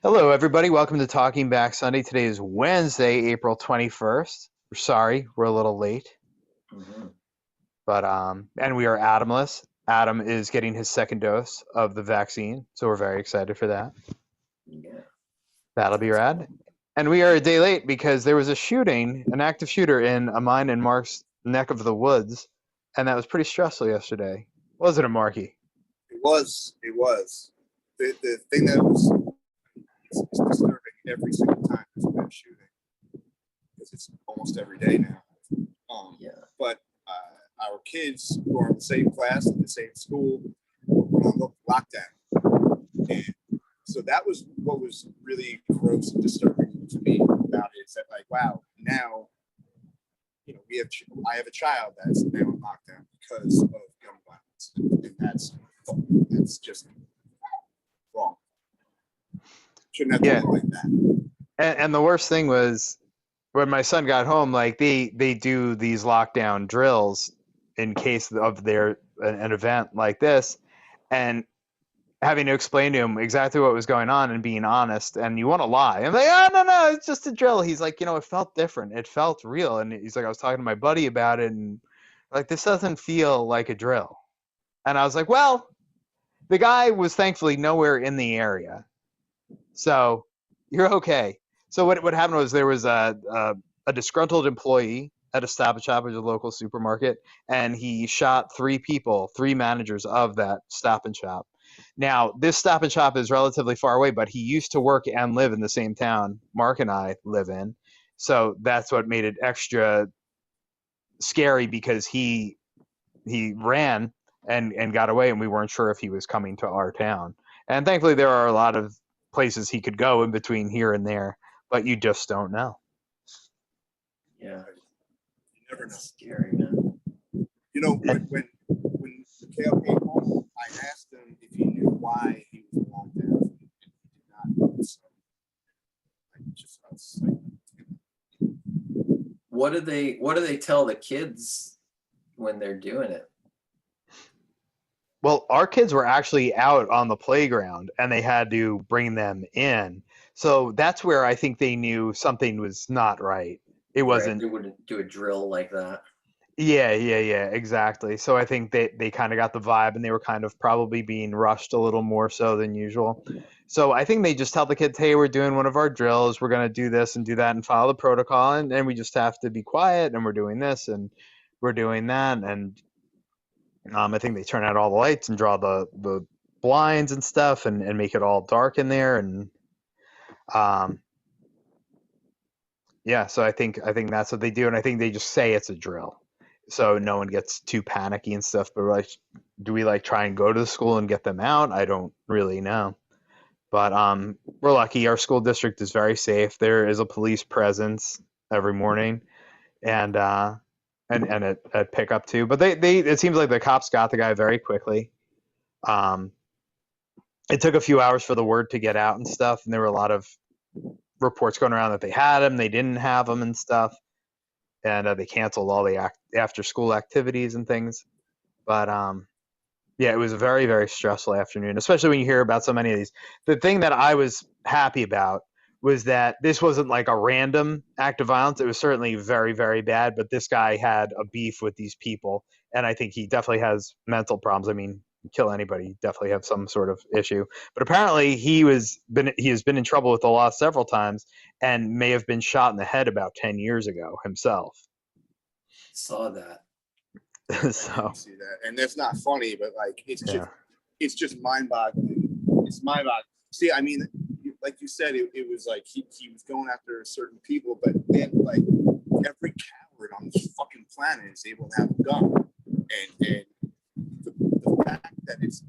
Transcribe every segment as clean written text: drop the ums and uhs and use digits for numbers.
Hello, everybody. Welcome to Talking Back Sunday. Today is Wednesday, April 21st. We're sorry, we're a little late, Hmm. but and we are Adamless. Adam is getting his second dose of the vaccine, so we're very excited for that. Yeah, That'll be that's rad. cool. And we are a day late because there was a shooting, an active shooter in a mine in Mark's neck of the woods, and that was pretty stressful yesterday. Wasn't it, Marky? It was. The thing that was it's disturbing every single time there's a mass shooting because it's almost every day now. Yeah. But our kids who are in the same class in the same school were on lockdown, and so that was what was really gross and disturbing to me about it. Is that like, wow, now we have I have a child that's now in lockdown because of gun violence, and that's just wrong. Shouldn't have to Yeah. be like that. And the worst thing was when my son got home, like they do these lockdown drills in case of an event like this, and having to explain to him exactly what was going on and being honest, and you want to lie. I'm like, oh no, it's just a drill. He's like, it felt different. It felt real. And he's like, I was talking to my buddy about it, and like this doesn't feel like a drill. And I was like, well, the guy was thankfully nowhere in the area. So you're okay. So what happened was there was a disgruntled employee at a Stop and Shop, which is a local supermarket, and he shot three people, three managers of that Stop and Shop. Now, this Stop and Shop is relatively far away, but he used to work and live in the same town Mark and I live in. So that's what made it extra scary because he ran and got away, and we weren't sure if he was coming to our town. And thankfully, there are a lot of places he could go in between here and there, but you just don't know. Yeah, You never know. that's scary, man. When And when Mikhail came home, I asked him if he knew why he was locked down, and he did not know. So I was like, What do they tell the kids when they're doing it? well, our kids were actually out on the playground, and they had to bring them in. So that's where I think they knew something was not right. It Right. wasn't. They wouldn't do a drill like that. Yeah, exactly. So I think they kind of got the vibe, and they were kind of probably being rushed a little more so than usual. So I think they just tell the kids, hey, we're doing one of our drills. We're going to do this and do that and follow the protocol. And we just have to be quiet, and we're doing this and we're doing that. And I think they turn out all the lights and draw the blinds and stuff and make it all dark in there. And um, yeah, so I think that's what they do, and I think they just say it's a drill, so no one gets too panicky and stuff. But like, do we like try and go to the school and get them out? I don't really know, but we're lucky. Our school district is very safe. There is a police presence every morning, and at pickup too. But they it seems like the cops got the guy very quickly. Um, it took a few hours for the word to get out and stuff, and there were a lot of reports going around that they had him, they didn't have him, and stuff. And they canceled all the after school activities and things. But yeah, it was a very very stressful afternoon, especially when you hear about so many of these. The thing that I was happy about was that this wasn't like a random act of violence. It was certainly very very bad, but this guy had a beef with these people, and I think he definitely has mental problems. I mean, kill anybody, definitely have some sort of issue. But apparently, he has been in trouble with the law several times, and may have been shot in the head about 10 years ago himself. Saw that. I didn't So see that, and that's not funny, but like yeah, it's just mind-boggling. It's mind-boggling. See, I mean, like you said, it was like he was going after certain people, but then like every coward on this fucking planet is able to have a gun, and the fact that it's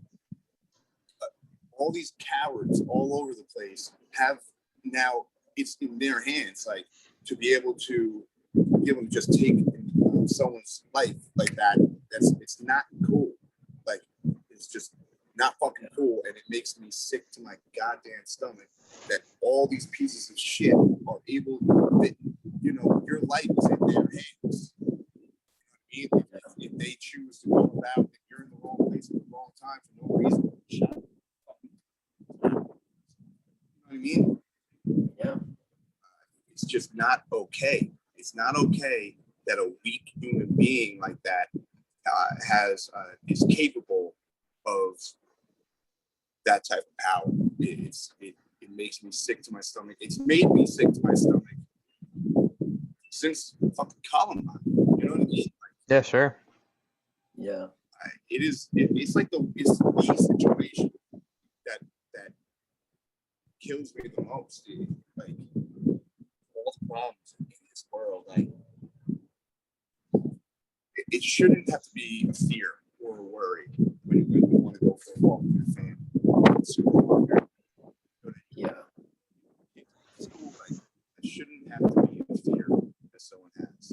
all these cowards all over the place have now it's in their hands, like to be able to just take someone's life like that. It's not cool. Like it's just not fucking cool, and it makes me sick to my goddamn stomach that all these pieces of shit are able that your life is in their hands. If, if they choose to go about and you're in the wrong place at the wrong time for no reason, shot. You know what I mean? Yeah. It's just not okay. It's not okay that a weak human being like that is capable of that type of power. It makes me sick to my stomach. It's made me sick to my stomach since fucking Columbine. You know what I mean? Yeah, sure. Yeah. It's like it's the situation that kills me the most, dude. Like all the problems in this world, like it shouldn't have to be a fear or a worry when you want to go for a walk with your family. Yeah. School, like, it shouldn't have to be a fear that someone has.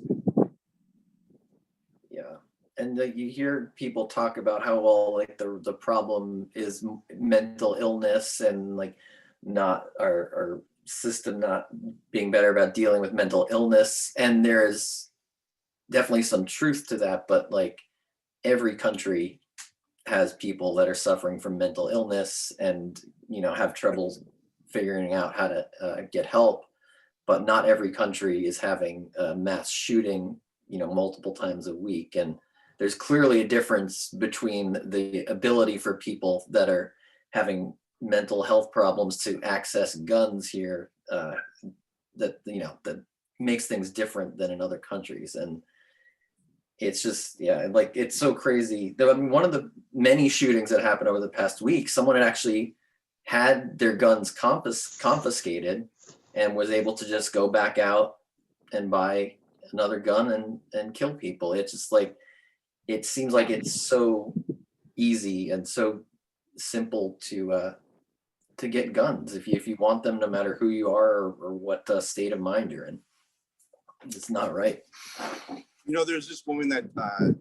Yeah. And you hear people talk about how, well, like the problem is mental illness and like not our system not being better about dealing with mental illness. And there's definitely some truth to that, but like every country has people that are suffering from mental illness and, you know, have trouble figuring out how to get help. But not every country is having a mass shooting, you know, multiple times a week. And there's clearly a difference between the ability for people that are having mental health problems to access guns here, that, you know, that makes things different than in other countries. And it's just, yeah, like it's so crazy. I mean, one of the many shootings that happened over the past week, someone had actually had their guns confiscated and was able to just go back out and buy another gun and kill people. It's just like, it seems like it's so easy and so simple to get guns if you want them, no matter who you are or what state of mind you're in. It's not right. You know, there's this woman that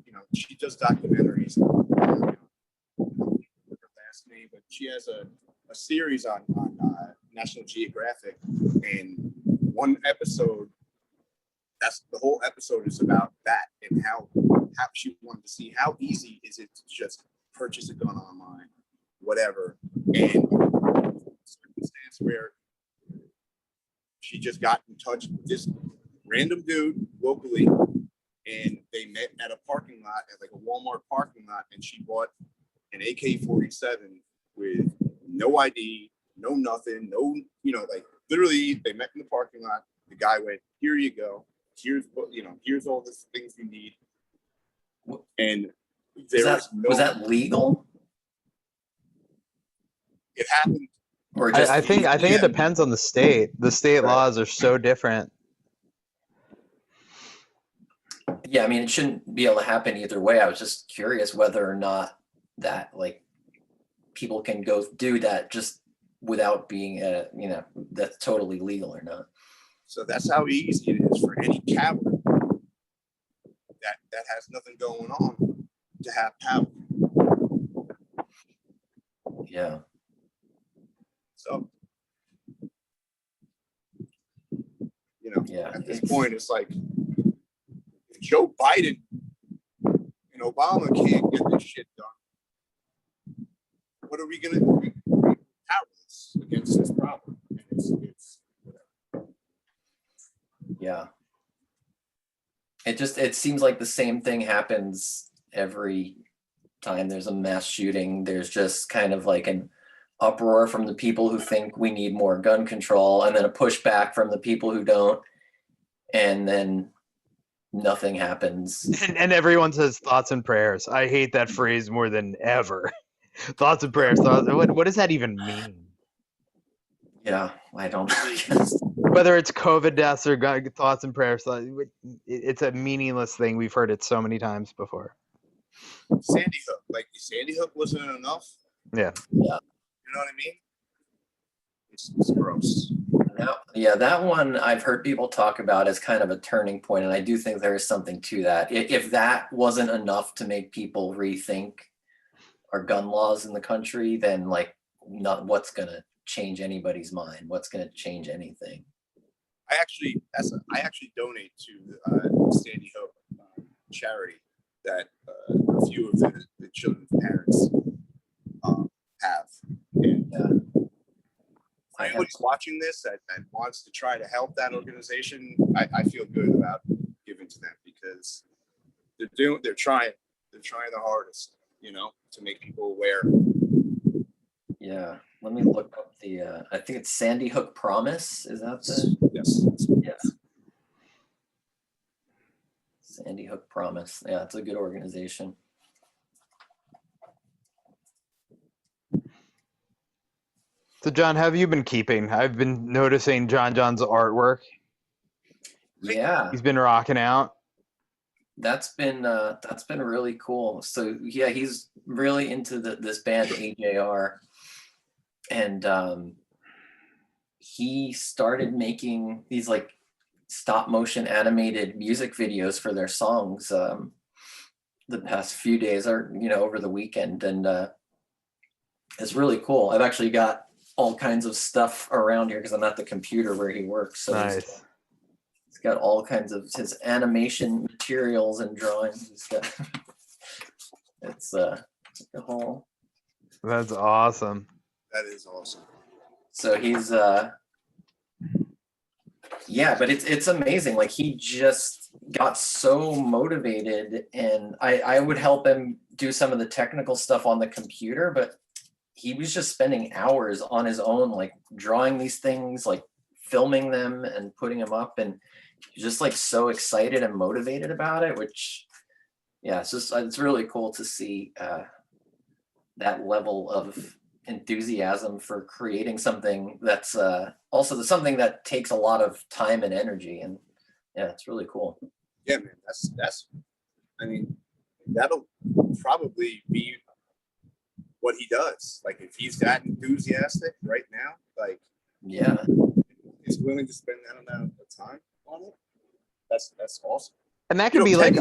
you know, she does documentaries. I don't know her last name, but she has a series on National Geographic, and one episode, that's the whole episode is about that and how she wanted to see how easy is it to just purchase a gun online, whatever, and circumstance where she just got in touch with this random dude locally, and they met at a parking lot, at like a Walmart parking lot, and she bought an AK-47 with no ID, no nothing, no, you know, like literally they met in the parking lot. The guy went, "Here you go. Here's what, you know, here's all the things you need." And was that legal? It happened. Or just I think it depends on the state. The state Right. laws are so different. Yeah, I mean, it shouldn't be able to happen either way. I was just curious whether or not that, like, people can go do that just without being, you know, that's totally legal or not. So that's how easy it is for any coward that has nothing going on to have power. Yeah. So, you know, Yeah, at this point, it's like if Joe Biden and Obama can't get this shit done, what are we gonna do? We're powerless against this problem. And it's whatever. Yeah. It seems like the same thing happens every time there's a mass shooting. There's just kind of like an uproar from the people who think we need more gun control, and then a pushback from the people who don't, and then nothing happens. And everyone says thoughts and prayers. I hate that phrase more than ever. Thoughts and prayers. What does that even mean? Yeah, I don't. Whether it's COVID deaths or thoughts and prayers, it's a meaningless thing. We've heard it so many times before. Sandy Hook, like Sandy Hook wasn't enough. Yeah. Yeah. You know what I mean? It's gross. Yeah, that one I've heard people talk about as kind of a turning point, and I do think there is something to that. If that wasn't enough to make people rethink our gun laws in the country, then like, not what's gonna change anybody's mind? What's gonna change anything? I actually donate to Sandy Hook charity that a few of the children's parents have, and anybody's watching this that wants to try to help that organization, I feel good about giving to them because they're trying the hardest, to make people aware. Yeah, let me look up the. I think it's Sandy Hook Promise. Is that the? Yes. Yeah. Sandy Hook Promise. Yeah, it's a good organization. So, John, how have you been keeping? I've been noticing John's artwork. Yeah, He's been rocking out. that's been really cool. So yeah, he's really into this band AJR, and he started making these like stop motion animated music videos for their songs the past few days, or over the weekend, and it's really cool. I've actually got all kinds of stuff around here because I'm at the computer where he works. So Nice. he's got all kinds of his animation materials and drawings. He's got it's a whole. That's awesome. That is awesome. So he's yeah, but it's amazing. Like he just got so motivated, and I would help him do some of the technical stuff on the computer, but he was just spending hours on his own, like drawing these things, like filming them and putting them up, and just like so excited and motivated about it, which yeah, it's really cool to see that level of enthusiasm for creating something that's also something that takes a lot of time and energy, and yeah, it's really cool. Yeah, man, that's I mean, that'll probably be what he does. Like if he's that enthusiastic right now, like Yeah, he's willing to spend that amount of time on it. That's awesome. And that could be like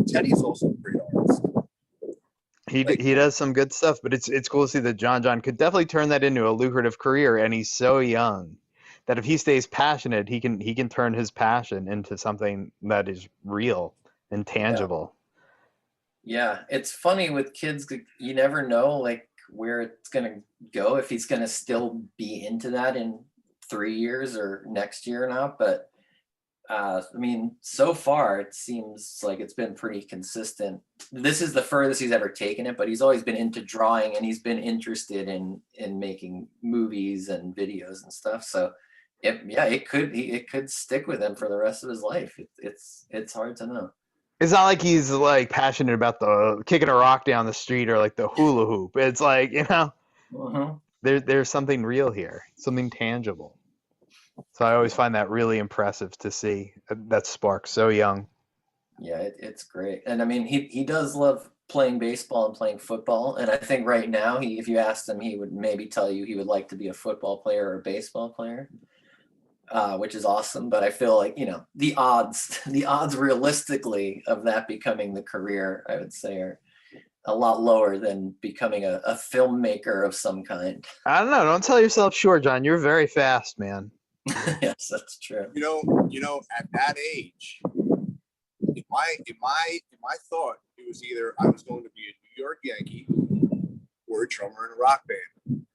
Teddy's also a great artist. he does some good stuff, but it's cool to see that John could definitely turn that into a lucrative career, and he's so young that if he stays passionate, he can turn his passion into something that is real and tangible. yeah, it's funny with kids, you never know like where it's gonna go, if he's gonna still be into that in 3 years or next year or not, but I mean, so far it seems like it's been pretty consistent. This is the furthest he's ever taken it, but he's always been into drawing, and he's been interested in making movies and videos and stuff. So it could stick with him for the rest of his life. It's hard to know. It's not like he's like passionate about the kicking a rock down the street or like the hula hoop. It's like, there's something real here, something tangible. So I always find that really impressive to see that spark so young. Yeah, it's great. And I mean, he does love playing baseball and playing football. And I think right now, if you asked him, he would maybe tell you he would like to be a football player or a baseball player, which is awesome. But I feel like, the odds realistically of that becoming the career, I would say, are a lot lower than becoming a filmmaker of some kind. I don't know. Don't sell yourself short, John. You're very fast, man. Yes, that's true. At that age, in my thought, it was either I was going to be a New York Yankee or a drummer in a rock band.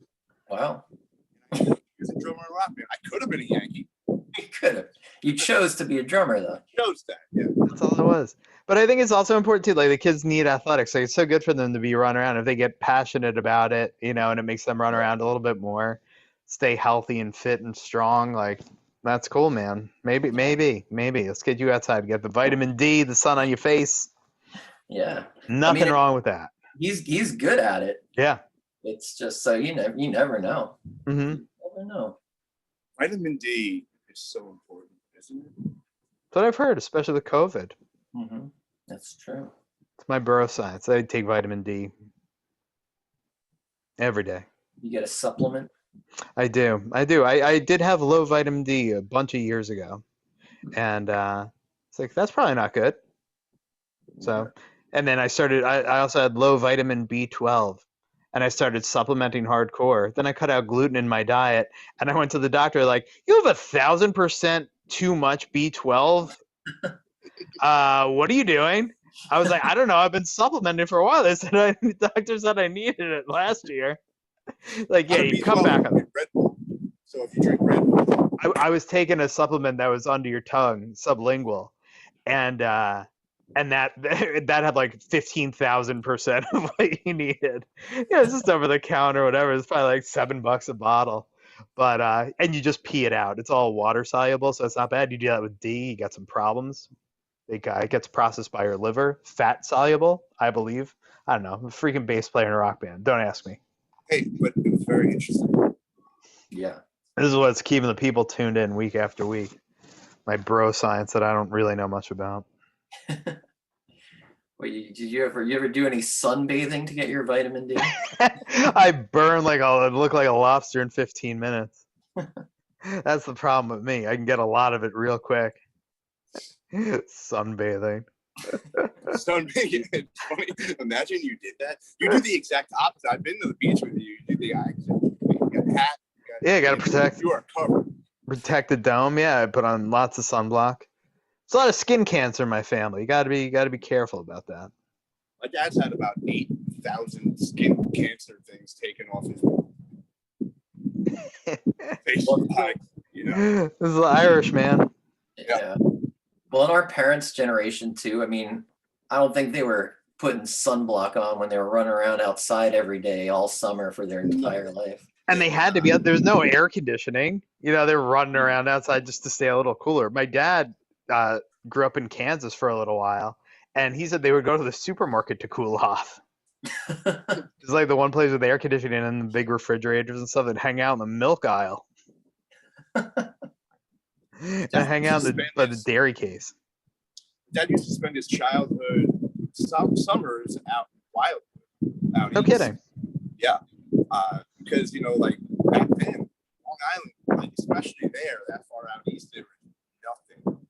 Wow. He was a drummer in a rock band. I could have been a Yankee. You could have. You chose to be a drummer, though. Chose that, yeah. That's all it was. But I think it's also important too. Like the kids need athletics. Like it's so good for them to be running around if they get passionate about it, and it makes them run around a little bit more, stay healthy and fit and strong. Like that's cool, man. Maybe let's get you outside, get the vitamin D, the sun on your face. Yeah. Nothing wrong with that. He's good at it. Yeah. It's just so you never know. Mm-hmm. You never know. Vitamin D is so important, isn't it? That's what I've heard, especially with COVID. Mm-hmm. That's true. It's my bro science. I take vitamin D every day. You get a supplement? I do. I did have low vitamin D a bunch of years ago, and it's like that's probably not good. So, and then I also had low vitamin B12, and I started supplementing hardcore. Then I cut out gluten in my diet, and I went to the doctor like, you have 1,000% too much B12. What are you doing? I was like, I don't know. I've been supplementing for a while. The doctor said I needed it last year. Like, yeah, you come back on it. Red Bull. So So if you drink Red Bull, I was taking a supplement that was under your tongue, sublingual, and that that had like 15,000% of what you needed. Yeah, it's just over the counter, or whatever. It's probably like $7 a bottle, but and you just pee it out. It's all water soluble, so it's not bad. You do that with D, you got some problems. It gets processed by your liver. Fat soluble, I believe. I don't know. I'm a freaking bass player in a rock band. Don't ask me. hey, but it was very interesting. Yeah. This is what's keeping the people tuned in week after week. My bro science that I don't really know much about. Well, did you ever do any sunbathing to get your vitamin D? I burn I look like a lobster in 15 minutes. That's the problem with me. I can get a lot of it real quick. Sunbathing. Sunbathing. It's funny. Imagine you did that. You do the exact opposite. I've been to the beach with you. You do the exact. You got a hat. Yeah, got to protect. You are covered. Protect the dome. Yeah, I put on lots of sunblock. There's a lot of skin cancer in my family. You got to be careful about that. My dad's had about 8,000 skin cancer things taken off his face. You know. This is the Irish, man. Yeah. Well, in our parents' generation too, I mean, I don't think they were putting sunblock on when they were running around outside every day all summer for their entire life. And they had to be out. There's no air conditioning. You know, they're running around outside just to stay a little cooler. My dad grew up in Kansas for a little while, and he said they would go to the supermarket to cool off. It's like the one place with air conditioning and the big refrigerators and stuff that hang out in the milk aisle. And hang out by the dairy case. Dad used to spend his childhood summers out wild. No kidding. Yeah. Because, you know, like back then, Long Island, like especially there, that far out east, there was nothing.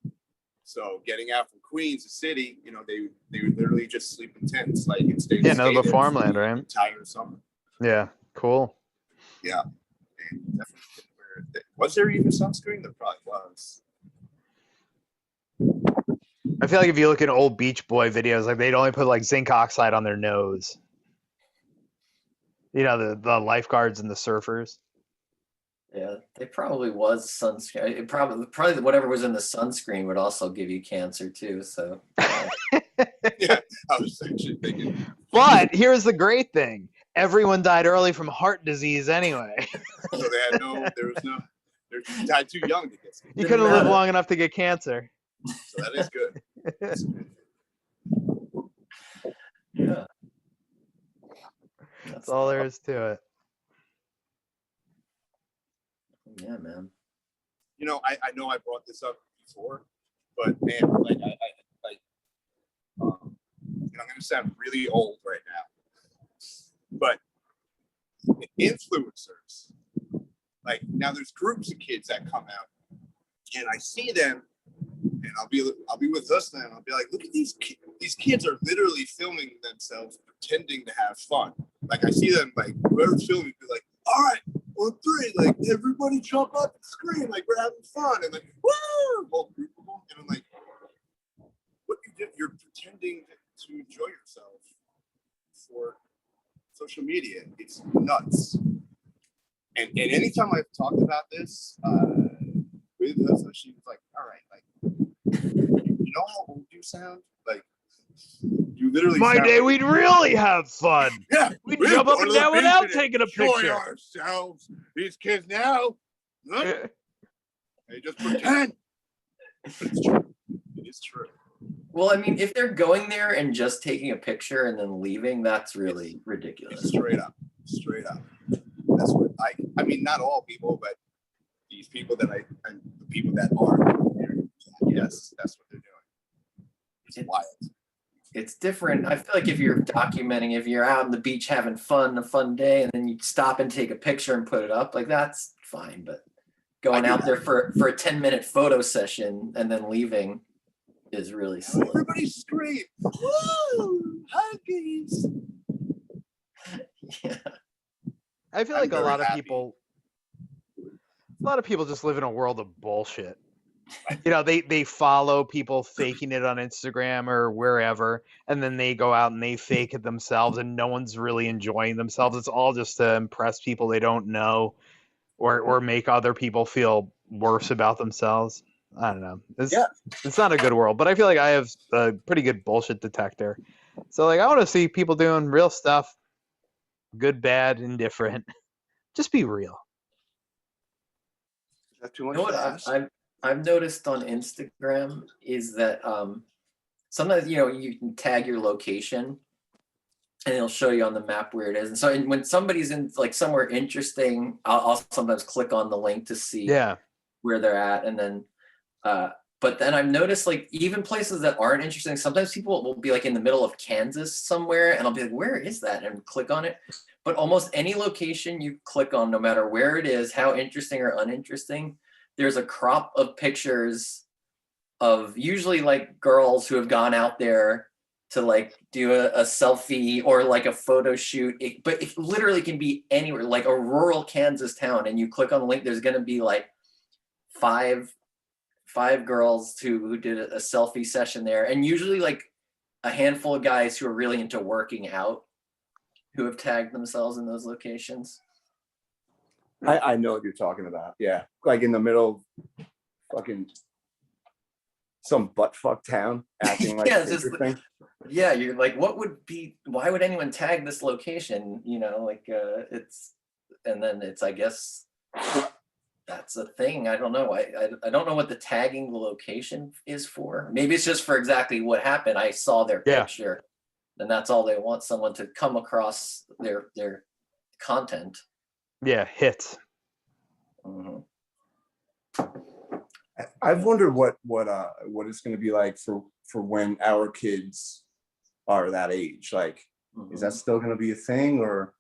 So getting out from Queens, the city, you know, they would literally just sleep in tents, like and stay. Yeah, no, the farmland, right? Entire summer. Yeah, cool. Yeah, and definitely. Was there even sunscreen? There probably was. I feel like if you look at old Beach Boy videos, like they'd only put like zinc oxide on their nose. You know, the lifeguards and the surfers. Yeah, they probably was sunscreen. It probably whatever was in the sunscreen would also give you cancer too. So. Yeah, I was actually thinking. But here's the great thing: everyone died early from heart disease anyway. So they died too young to get sick. You couldn't live long enough to get cancer. So that is good. That's good. Yeah. That's all there is to it. Yeah, man. You know, I know I brought this up before, but man, like you know, I'm gonna sound really old right now, but influencers, like now there's groups of kids that come out, and I see them, and I'll be with us then. I'll be like, look at these kids. These kids are literally filming themselves, pretending to have fun. Like I see them, like whoever's filming, be like, all right, on three, like everybody jump up and scream, like we're having fun, and like woo, whole group of them, and I'm like, what you did? You're pretending to enjoy yourself for social media. It's nuts. And anytime I've talked about this with her, she was like, all right, like, you know how old you sound? Like, you literally My sound day, like, we'd really have fun. yeah, We'd jump up and down without taking a enjoy picture. ourselves. These kids now, huh? They just pretend. But it's true. It is true. Well, I mean, if they're going there and just taking a picture and then leaving, that's really ridiculous. Straight up. That's what I mean, not all people, but these people that the people that are, yes, that's what they're doing. It's wild. It's different. I feel like if you're documenting, if you're out on the beach having fun, a fun day, and then you stop and take a picture and put it up, like that's fine. But going out there for a 10-minute photo session and then leaving is really silly. Everybody scream, woo, huggies. Yeah. I feel like a lot of people just live in a world of bullshit. You know, they follow people faking it on Instagram or wherever, and then they go out and they fake it themselves, and no one's really enjoying themselves. It's all just to impress people they don't know. or make other people feel worse about themselves. I don't know. Yeah. It's not a good world, but I feel like I have a pretty good bullshit detector. So like I want to see people doing real stuff, good, bad, indifferent. Just be real. Is that too You much know what to ask? I've noticed on Instagram is that sometimes you can tag your location and it'll show you on the map where it is. And so when somebody's in like somewhere interesting, I'll sometimes click on the link to see Yeah. where they're at. And then, but then I've noticed like even places that aren't interesting, sometimes people will be like in the middle of Kansas somewhere and I'll be like, where is that? And click on it. But almost any location you click on, no matter where it is, how interesting or uninteresting, there's a crop of pictures of usually like girls who have gone out there to like do a selfie or like a photo shoot. But it literally can be anywhere, like a rural Kansas town, and you click on the link, there's going to be like five girls who did a selfie session there, and usually like a handful of guys who are really into working out who have tagged themselves in those locations. I know what you're talking about. Yeah, like in the middle of fucking some butt fuck town, acting like Yeah, it's just interesting. yeah, you're like, why would anyone tag this location? It's, and then it's, I guess that's a thing. I don't know. I don't know what the tagging the location is for. Maybe it's just for exactly what happened. I saw their Yeah. picture, and that's all they want, someone to come across their content. Yeah, hits. Mhm. I've wondered what it's going to be like for when our kids are that age. Like, is that still going to be a thing, or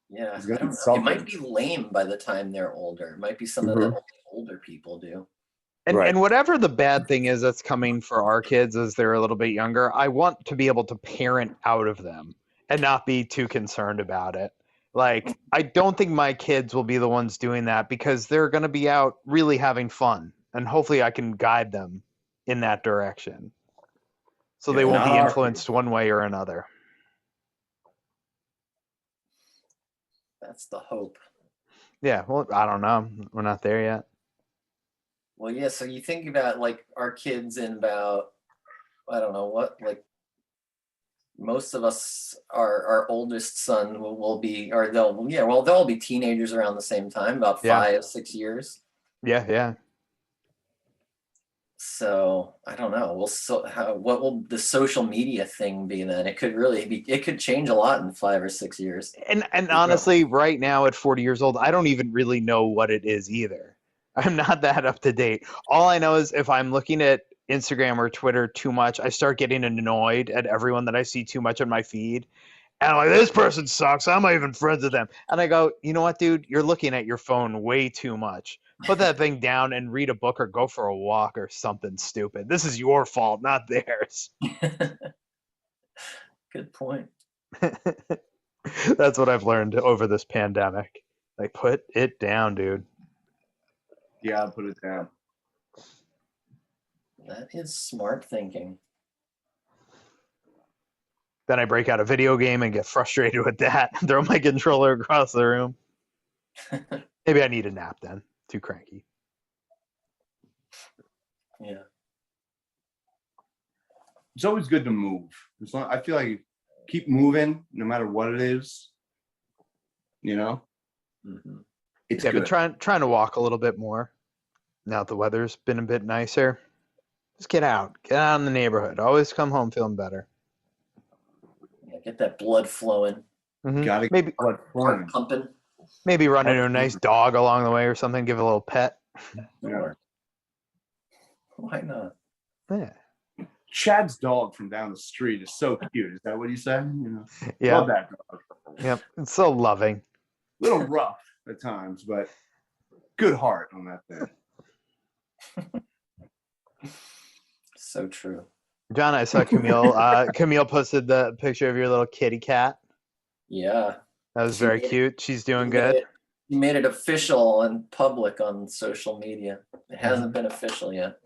Yeah, is I it gonna don't be know. It might something? be lame by the time they're older. It might be something that older people do. And Right. and whatever the bad thing is that's coming for our kids as they're a little bit younger, I want to be able to parent out of them and not be too concerned about it. Like, I don't think my kids will be the ones doing that because they're going to be out really having fun. And hopefully I can guide them in that direction. So they Yeah, won't not be our influenced one way or another. That's the hope. Yeah, well, I don't know. We're not there yet. Well, yeah, so you think about like our kids in about, I don't know what, like most of us, our oldest son will be, or they'll be teenagers around the same time, about Yeah. 5-6 years. Yeah. So I don't know. What will the social media thing be then? It could change a lot in 5 or 6 years. And honestly, right now at 40 years old, I don't even really know what it is either. I'm not that up to date. All I know is if I'm looking at Instagram or Twitter too much, I start getting annoyed at everyone that I see too much on my feed. And I'm like, this person sucks. I'm not even friends with them. And I go, you know what, dude? You're looking at your phone way too much. Put that thing down and read a book or go for a walk or something stupid. This is your fault, not theirs. Good point. That's what I've learned over this pandemic. Like, put it down, dude. Yeah, I'll put it down. That is smart thinking. Then I break out a video game and get frustrated with that. Throw my controller across the room. Maybe I need a nap then. Too cranky. Yeah. It's always good to move. I feel like you keep moving no matter what it is. You know, Mhm. it's Yeah, good. but trying to walk a little bit more. Now that the weather's been a bit nicer. Just get out. Get out in the neighborhood. Always come home feeling better. Yeah, get that blood flowing, Mhm. Gotta Maybe blood flowing. heart pumping. maybe run into a nice dog along the way or something. Give it a little pet. Sure. Why not? Yeah. Chad's dog from down the street is so cute. Is that what you said? You know, Yeah. love that dog. Yep. It's so loving. Little rough at times, but good heart on that thing. So true. John, I saw Camille. Camille posted the picture of your little kitty cat. Yeah. That was She very made it- cute. She's doing He good. made it official and public on social media. It hasn't been official yet.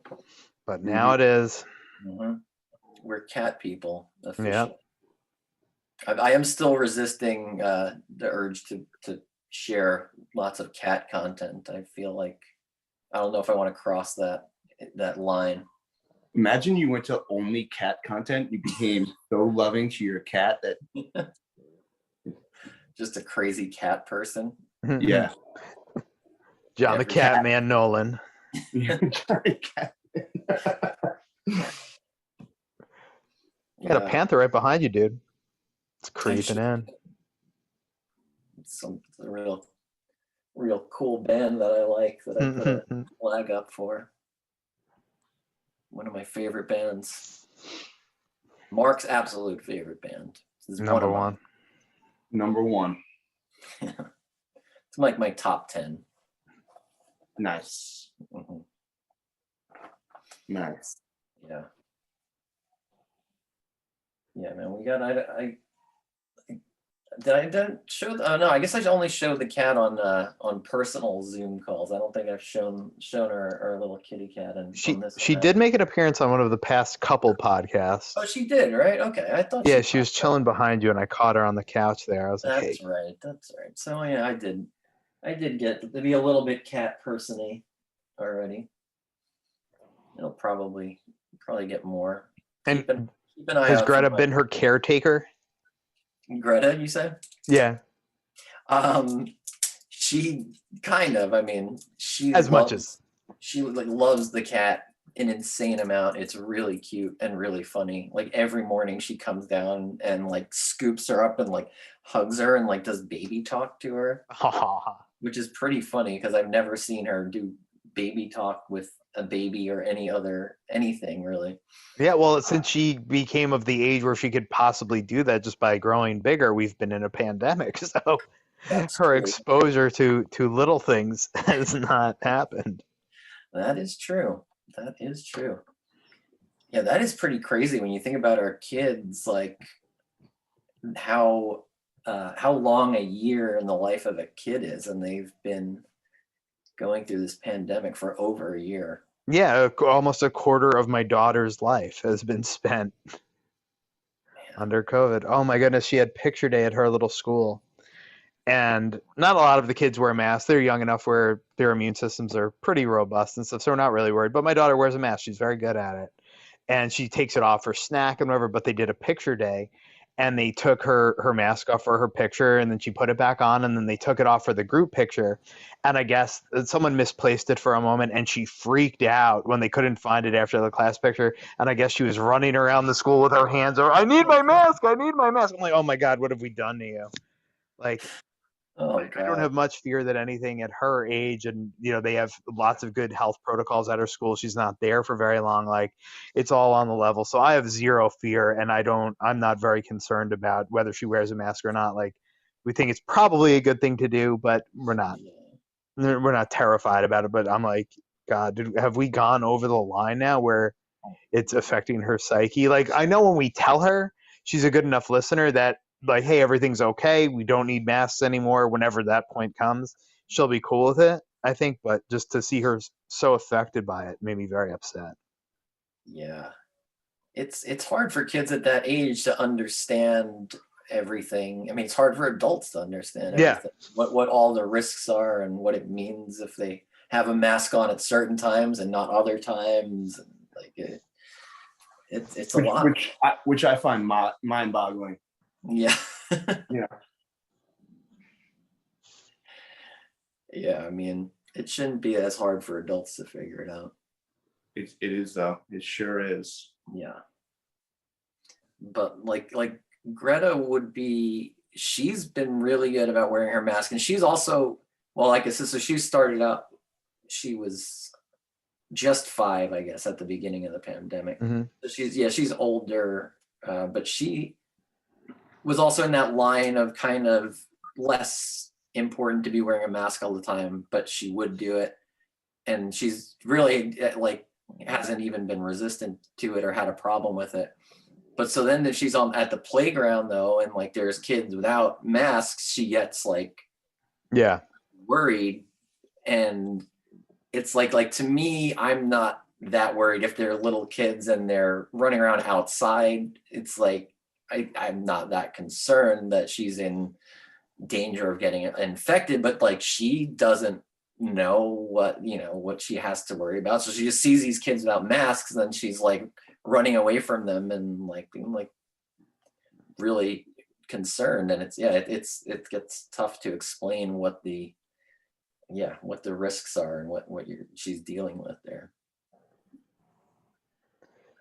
But now it is. Mhm. We're cat people officially. Yeah. I am still resisting the urge to share lots of cat content. I feel like I don't know if I want to cross that line. Imagine you went to only cat content. You became so loving to your cat that Just a crazy cat person. yeah. John the Every Cat cat. Man Nolan. Got a panther right behind you, dude. It's creeping in. It's a real cool band that I like, that I put a flag up for. One of my favorite bands. Mark's absolute favorite band. This is Number one. Number one. It's like my top 10. Nice. Mm-hmm. Nice. Yeah. Yeah, man. We got didn't show. Oh no, I guess I only showed the cat on personal Zoom calls. I don't think I've shown our little kitty cat. And she did make an appearance on one of the past couple podcasts. Oh, she did, right? Okay, I thought. Yeah, she was chilling behind you, and I caught her on the couch there. I was like, That's "Hey." right. That's right. So yeah, I did get to be a little bit cat person-y already. It'll probably get more. And keep an eye has out Greta for been her caretaker? Greta, you said? Yeah. She kind of. I mean, she loves the cat an insane amount. It's really cute and really funny. Like every morning she comes down and like scoops her up and like hugs her and like does baby talk to her, which is pretty funny because I've never seen her do baby talk with a baby or anything really. Yeah, well, since she became of the age where she could possibly do that just by growing bigger, we've been in a pandemic, so That's her true. exposure to little things has not happened. That is true. That is true. Yeah, that is pretty crazy when you think about our kids, like how long a year in the life of a kid is, and they've been going through this pandemic for over a year. Yeah, almost a quarter of my daughter's life has been spent under COVID. Oh my goodness, she had picture day at her little school. And not a lot of the kids wear masks. They're young enough where their immune systems are pretty robust and stuff, so we're not really worried. But my daughter wears a mask. She's very good at it. And she takes it off for snack and whatever, but they did a picture day and they took her mask off for her picture and then she put it back on and then they took it off for the group picture. And I guess someone misplaced it for a moment and she freaked out when they couldn't find it after the class picture. And I guess she was running around the school with her hands over, I need my mask, I need my mask. I'm like, oh my God, what have we done to you? Like, I don't have much fear that anything at her age, and they have lots of good health protocols at her school. She's not there for very long. Like, it's all on the level. So I have zero fear, and I'm not very concerned about whether she wears a mask or not. Like, we think it's probably a good thing to do, but we're not terrified about it. But I'm like, God, have we gone over the line now where it's affecting her psyche? Like, I know when we tell her, she's a good enough listener that, like, hey, everything's okay, we don't need masks anymore. Whenever that point comes, she'll be cool with it, I think. But just to see her so affected by it made me very upset. Yeah, it's hard for kids at that age to understand everything. I mean, it's hard for adults to understand everything. What all the risks are and what it means if they have a mask on at certain times and not other times. And like it's a lot, which I find mind-boggling. Yeah. Yeah. Yeah, I mean, it shouldn't be as hard for adults to figure it out. It is though. It sure is. Yeah. But like Greta she's been really good about wearing her mask, and she's also, well, like I said, so she started out, she was just 5, I guess, at the beginning of the pandemic. Mm-hmm. So she's older, but she was also in that line of kind of less important to be wearing a mask all the time, but she would do it. And she's really like hasn't even been resistant to it or had a problem with it. But so then if she's at the playground though, and like there's kids without masks, she gets like worried. And it's like to me, I'm not that worried if they're little kids and they're running around outside. It's like I'm not that concerned that she's in danger of getting infected, but like she doesn't know what she has to worry about. So she just sees these kids without masks, and then she's like running away from them and like being like really concerned. And it gets tough to explain what the risks are and what she's dealing with there.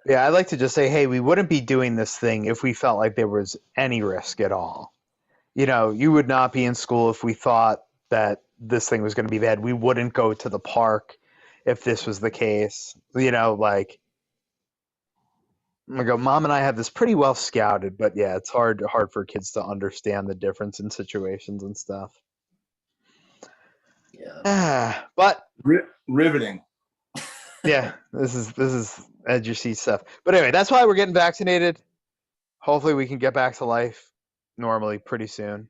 Yeah, I'd like to just say, hey, we wouldn't be doing this thing if we felt like there was any risk at all. You would not be in school if we thought that this thing was going to be bad. We wouldn't go to the park if this was the case. Like, Mom and I have this pretty well scouted, but yeah, it's hard for kids to understand the difference in situations and stuff. Yeah. But riveting. Yeah, this is edge your seat stuff. But anyway, that's why we're getting vaccinated. Hopefully we can get back to life normally pretty soon.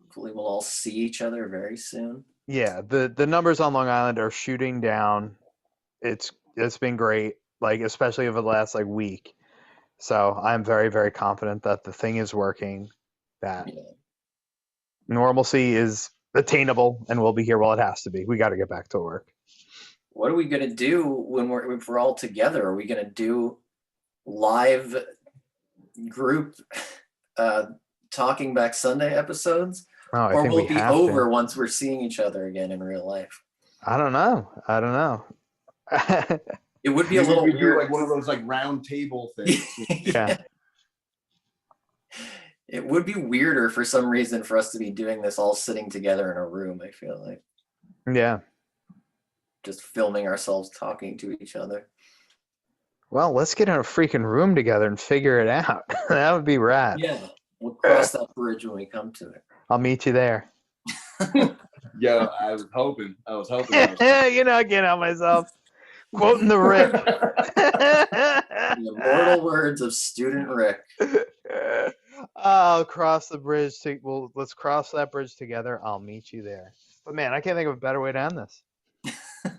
Hopefully we'll all see each other very soon. Yeah, the numbers on Long Island are shooting down. It's been great, like especially over the last week. So I'm very, very confident that the thing is working, that normalcy is attainable, and we'll be here while it has to be. We got to get back to work. What are we gonna do if we're all together? Are we gonna do live group Talking Back Sunday episodes, or will it be over once we're seeing each other again in real life? I don't know. It would be a little weird, like one of those round table things. Yeah. It would be weirder for some reason for us to be doing this all sitting together in a room. I feel like. Yeah. Just filming ourselves talking to each other. Well, let's get in a freaking room together and figure it out. That would be rad. Yeah, we'll cross that bridge when we come to it. I'll meet you there. Yeah, I was hoping. You're not getting out myself. Quoting the Rick. The immortal words of Student Rick. I'll cross the bridge. Let's cross that bridge together. I'll meet you there. But man, I can't think of a better way to end this.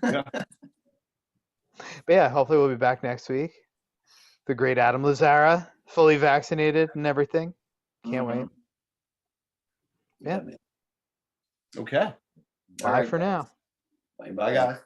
Yeah. But yeah, hopefully we'll be back next week. The great Adam Lazzara, fully vaccinated and everything. Can't wait. Yeah. Okay. Bye for now. Bye, Bye, guys.